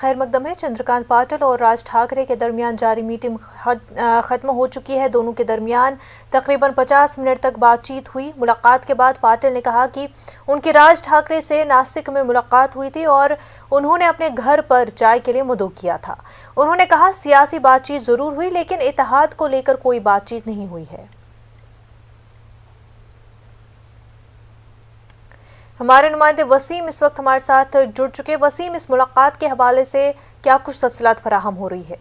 खैर मकदम है। चंद्रकांत पाटिल और राज ठाकरे के दरमियान जारी मीटिंग खत्म हो चुकी है। दोनों के दरमियान तकरीबन 50 मिनट तक बातचीत हुई। मुलाकात के बाद पाटिल ने कहा कि उनकी राज ठाकरे से नासिक में मुलाकात हुई थी और उन्होंने अपने घर पर चाय के लिए मदऊ किया था। उन्होंने कहा सियासी बातचीत जरूर हुई लेकिन इत्तेहाद को लेकर कोई बातचीत नहीं हुई है। हमारे नुमाइंदे वसीम इस वक्त हमारे साथ जुड़ चुके। वसीम, इस मुलाकात के हवाले से क्या कुछ तफसीलात फराहम हो रही है?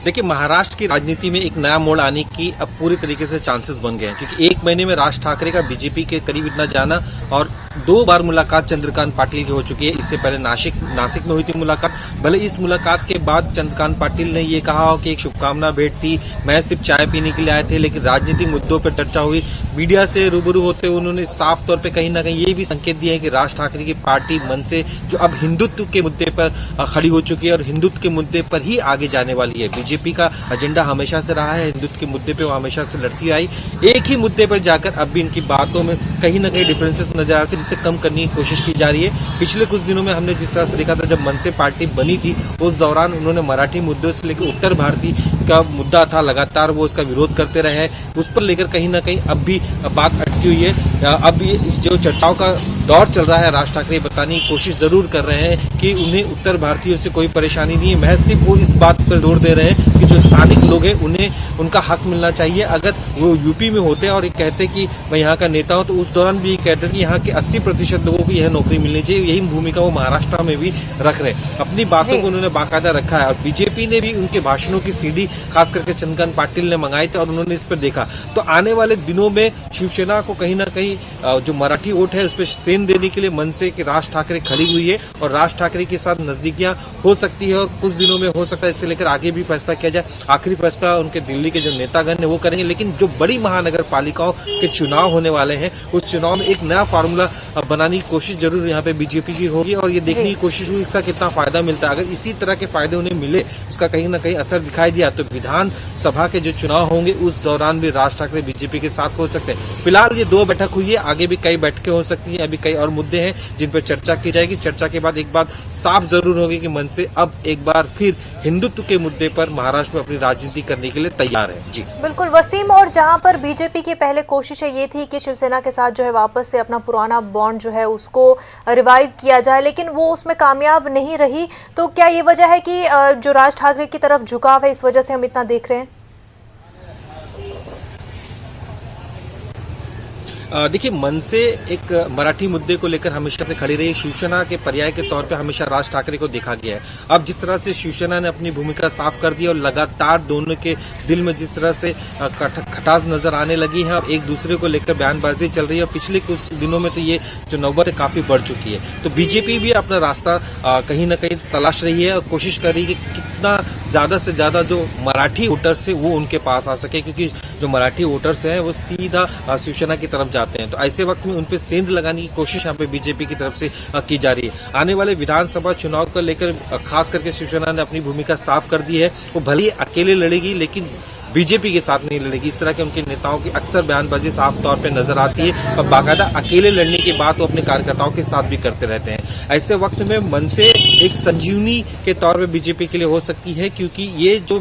देखिए, महाराष्ट्र की राजनीति में एक नया मोड़ आने की अब पूरी तरीके से चांसेस बन गए हैं, क्योंकि एक महीने में राज ठाकरे का बीजेपी के करीब इतना जाना और 2 बार मुलाकात चंद्रकांत पाटिल की हो चुकी है। इससे पहले नासिक में हुई थी मुलाकात। भले इस मुलाकात के बाद चंद्रकांत पाटिल ने ये कहा हो कि एक शुभकामना भेंट थी, मैं सिर्फ चाय पीने के लिए आए थे, लेकिन राजनीतिक मुद्दों पर चर्चा हुई। मीडिया से रूबरू होते हुए उन्होंने साफ तौर पर कहीं ना कहीं ये भी संकेत दिया है कि राज ठाकरे की पार्टी मन से जो अब हिंदुत्व के मुद्दे पर खड़ी हो चुकी है और हिंदुत्व के मुद्दे पर ही आगे जाने वाली है। बीजेपी का एजेंडा हमेशा से रहा है, हिंदुत्व के मुद्दे पे वो हमेशा से लड़ती आई। एक ही मुद्दे पर जाकर अब भी इनकी बातों में कहीं ना कहीं डिफरेंसेस नजर आते हैं, जिसे कम करने की कोशिश की जा रही है। पिछले कुछ दिनों में हमने जिस तरह से देखा था, जब मनसे पार्टी बनी थी उस दौरान उन्होंने मराठी मुद्दों से लेकर उत्तर भारतीय का मुद्दा था, लगातार वो उसका विरोध करते रहे हैं। उस पर लेकर कहीं ना कहीं अब भी बात अटकी हुई है। अब ये जो चर्चाओं का दौर चल रहा है, राज ठाकरे बताने की कोशिश जरूर कर रहे हैं कि उन्हें उत्तर भारतीयों से कोई परेशानी नहीं है। महज सिर्फ वो इस बात पर जोर दे रहे हैं कि जो स्थानिक लोग हैं उन्हें उनका हक मिलना चाहिए। अगर वो यूपी में होते और ये कहते कि मैं यहाँ का नेता हूं, तो उस दौरान भी ये कहते कि यहाँ के 80% लोगों को यह नौकरी मिलनी चाहिए। यही भूमिका वो महाराष्ट्र में भी रख रहे हैं। अपनी बातों को उन्होंने बाकायदा रखा है और बीजेपी ने भी उनके भाषणों की सीडी खास करके चंद्रकांत पाटिल ने मंगाई थी और उन्होंने इस पर देखा। तो आने वाले दिनों में शिवसेना को कहीं ना कहीं जो मराठी वोट है उस पर सेंध देने के लिए मन से कि राज ठाकरे खड़ी हुई है और राज ठाकरे के साथ नजदीकियां हो सकती है और कुछ दिनों में हो सकता है इससे लेकर आगे भी फैसला किया जाए। आखिरी फैसला उनके दिल्ली के जो नेतागण है वो करेंगे, लेकिन जो बड़ी महानगर पालिकाओं के चुनाव होने वाले हैं उस चुनाव में एक नया फार्मूला बनाने की कोशिश जरूर यहाँ पे बीजेपी की होगी और ये देखने की कोशिश हुई इसका कितना फायदा मिलता है। अगर इसी तरह के फायदे उन्हें मिले, उसका कहीं ना कहीं असर दिखाई दिया, तो विधानसभा के जो चुनाव होंगे उस दौरान भी राज ठाकरे बीजेपी के साथ हो सकते हैं। फिलहाल ये 2 बैठक हुई है, आगे भी कई बैठकें हो सकती हैं। अभी कई और मुद्दे हैं जिन पर चर्चा की जाएगी। चर्चा के बाद एक बात साफ जरूर होगी कि मन से अब एक बार फिर हिंदुत्व के मुद्दे पर महाराष्ट्र में अपनी राजनीति करने के लिए तैयार है। जी बिल्कुल वसीम, और जहां पर बीजेपी की पहले कोशिश ये थी कि शिवसेना के साथ जो है वापस से अपना पुराना बॉन्ड जो है उसको रिवाइव किया जाए, लेकिन वो उसमें कामयाब नहीं रही, तो क्या ये वजह है कि जो राज ठाकरे की तरफ झुकाव है इस वजह से हम इतना देख रहे हैं? देखिए, मन से एक मराठी मुद्दे को लेकर हमेशा से खड़ी रही। शिवसेना के पर्याय के तौर पे हमेशा राज ठाकरे को देखा गया है। अब जिस तरह से शिवसेना ने अपनी भूमिका साफ कर दी और लगातार दोनों के दिल में जिस तरह से खटास नजर आने लगी है और एक दूसरे को लेकर बयानबाजी चल रही है, पिछले कुछ दिनों में तो ये जो नौबत है काफी बढ़ चुकी है। तो बीजेपी भी अपना रास्ता कहीं ना कहीं तलाश रही है और कोशिश कर रही है कि कितना ज्यादा से ज्यादा जो मराठी वोटर्स है वो उनके पास आ सके, क्योंकि जो मराठी वोटर्स हैं वो सीधा शिवसेना की तरफ जाते हैं। तो ऐसे वक्त में उन पे सेंध लगाने की कोशिश यहाँ पे बीजेपी की तरफ से की जा रही है। आने वाले विधानसभा चुनाव को लेकर खास करके शिवसेना ने अपनी भूमिका साफ कर दी है। वो भले ही अकेले लड़ेगी लेकिन बीजेपी के साथ नहीं लड़ेगी। इस तरह के उनके नेताओं की अक्सर बयानबाजी साफ तौर पे नजर आती है और बाकायदा अकेले लड़ने की बात वो अपने कार्यकर्ताओं के साथ भी करते रहते हैं। ऐसे वक्त में मन से एक संजीवनी के तौर पे बीजेपी के लिए हो सकती है, क्योंकि ये जो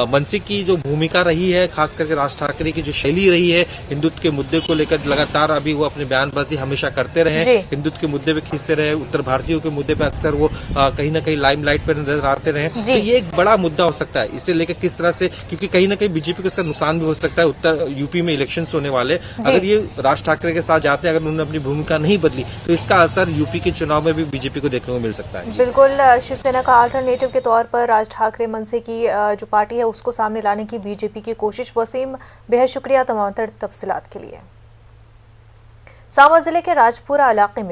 मनसे की जो भूमिका रही है, खास करके राज ठाकरे की जो शैली रही है हिंदुत्व के मुद्दे को लेकर, लगातार अभी वो अपनी बयानबाजी हमेशा करते रहे, हिंदुत्व के मुद्दे पे खींचते रहे, उत्तर भारतीयों के मुद्दे पे अक्सर वो कहीं ना कहीं लाइमलाइट पर नजर आते रहे। तो ये एक बड़ा मुद्दा हो सकता है। इसे लेकर किस तरह से, क्योंकि कहीं ना कहीं बीजेपी को इसका नुकसान भी हो सकता है। उत्तर यूपी में इलेक्शंस होने वाले, अगर ये राज ठाकरे के साथ जाते हैं, अगर उन्होंने अपनी भूमिका नहीं बदली, तो इसका असर यूपी के चुनाव में भी बीजेपी को देखने को मिल सकता है। बिल्कुल, शिवसेना का अल्टरनेटिव के तौर पर राज ठाकरे मनसे की जो पार्टी है उसको सामने लाने की बीजेपी की कोशिश। वसीम, बेहद शुक्रिया तमाम तफसीलात के लिए। सांबा जिले के राजपुरा इलाके में